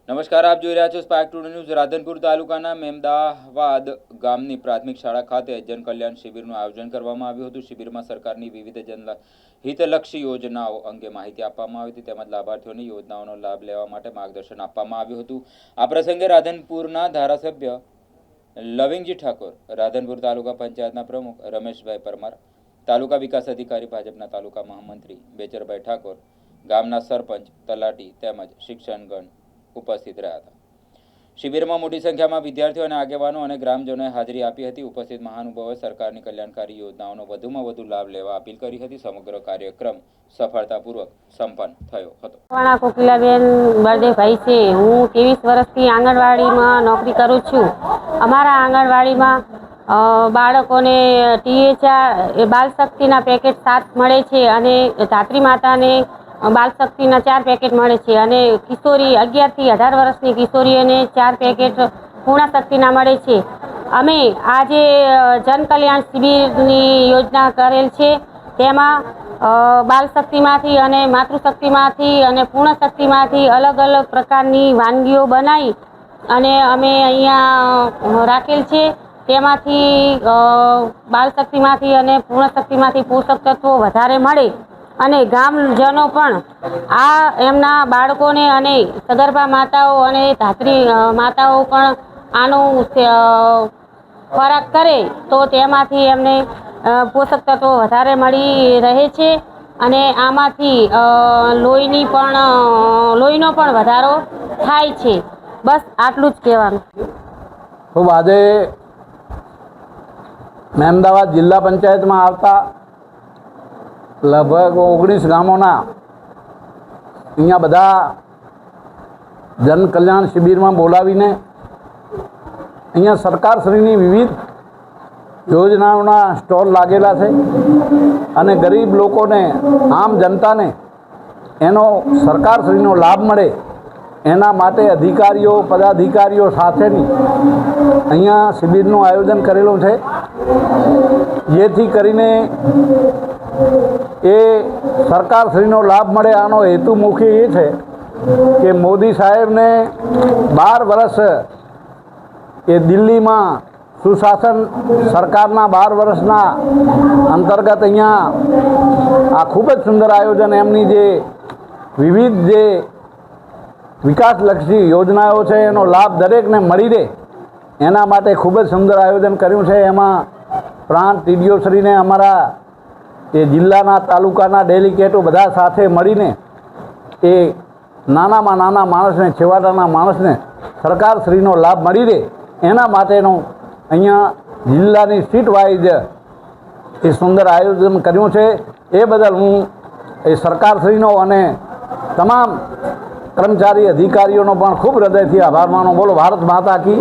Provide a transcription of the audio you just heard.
નમસ્કાર, આપ જોઈ રહ્યા છો સ્પાર્ક ટુડે ન્યૂઝ। રાધનપુર તાલુકાના મેમદાવાદ ગામની પ્રાથમિક શાળા ખાતે જનકલ્યાણ શિબિરનું આયોજન કરવામાં આવ્યું હતું। શિબિરમાં સરકારની વિવિધ હિતલક્ષી યોજનાઓ અંગે માહિતી આપવામાં આવી હતી તેમજ લાભાર્થીઓને યોજનાઓનો લાભ લેવા માટે માર્ગદર્શન આપવામાં આવ્યું હતું। આ પ્રસંગે રાધનપુરના ધારાસભ્ય લવિંગજી ઠાકોર, રાધનપુર તાલુકા પંચાયતના પ્રમુખ રમેશભાઈ પરમાર, તાલુકા વિકાસ અધિકારી ભાજપના તાલુકા મહામંત્રી બેચરભાઈ ઠાકોર, ગામના સરપંચ, તલાટી તેમજ શિક્ષણગણ ઉપસ્થિત રહ્યા હતા। શિબિરમાં મોટી સંખ્યામાં વિદ્યાર્થીઓ અને આગેવાનો અને ગ્રામજનોએ હાજરી આપી હતી। ઉપસ્થિત મહાનુભાવોએ સરકારની કલ્યાણકારી યોજનાઓનો વધુમાં વધુ લાભ લેવા અપીલ કરી હતી। સમગ્ર કાર્યક્રમ સફળતાપૂર્વક સંપન્ન થયો હતો। વાણા કોકિલાબેન બળદેવભાઈ છે। હું 23 વર્ષથી આંગણવાડીમાં નોકરી કરું છું। અમારા આંગણવાડીમાં બાળકોને THR બાલ શક્તિના પેકેટ 7 મળે છે અને ધાત્રી માતાને બાલ શક્તિના 4 પેકેટ મળે છે અને કિશોરી 11 થી 18 વર્ષની કિશોરીઓને 4 પેકેટ પૂર્ણ શક્તિના મળે છે। અમે આજે જનકલ્યાણ શિબિરની યોજના કરેલ છે। તેમાં બાલ શક્તિમાંથી અને માતૃશક્તિમાંથી અને પૂર્ણ શક્તિમાંથી અલગ અલગ પ્રકારની વાનગીઓ બનાવી અને અમે અહીંયા રાખેલ છે। તેમાંથી બાલ શક્તિમાંથી અને પૂર્ણ શક્તિમાંથી પોષક તત્વો વધારે મળે અને ગામજનો પણ આ એમના બાળકોને અને સગર્ભા માતાઓ અને ધાત્રી માતાઓ પણ આનો ખોરાક કરે તો તેમાંથી એમને પોષક તત્વો વધારે મળી રહે છે અને આમાંથી લોહીનો પણ વધારો થાય છે। બસ આટલું જ કહેવાનું। ખૂબ આજે મેમદાવાદ જિલ્લા પંચાયતમાં આવતા લગભગ 19 ગામોના અહીંયા બધા જનકલ્યાણ શિબિરમાં બોલાવીને અહીંયા સરકારશ્રીની વિવિધ યોજનાઓના સ્ટોલ લાગેલા છે અને ગરીબ લોકોને, આમ જનતાને એનો સરકારશ્રીનો લાભ મળે એના માટે અધિકારીઓ, પદાધિકારીઓ સાથેની અહીંયા શિબિરનું આયોજન કરેલું છે, જેથી કરીને એ સરકારશ્રીનો લાભ મળે। આનો હેતુ મુખ્ય એ છે કે મોદી સાહેબને 12 વર્ષ એ દિલ્હીમાં સુશાસન સરકારના 12 વર્ષના અંતર્ગત અહીંયા આ ખૂબ જ સુંદર આયોજન, એમની જે વિવિધ જે વિકાસલક્ષી યોજનાઓ છે એનો લાભ દરેકને મળી રહે એના માટે ખૂબ જ સુંદર આયોજન કર્યું છે। એમાં પ્રાંત ટીડીઓશ્રીને અમારા એ જિલ્લાના તાલુકાના ડેલિગેટો બધા સાથે મળીને એ નાનામાં નાના માણસને, છેવાડાના માણસને સરકારશ્રીનો લાભ મળી રહે એના માટેનું અહીંયા જિલ્લાની સીટ વાઇઝ એ સુંદર આયોજન કર્યું છે। એ બદલ હું એ સરકારશ્રીનો અને તમામ કર્મચારી અધિકારીઓનો પણ ખૂબ હૃદયથી આભાર માનું। બોલો ભારત માતા કી।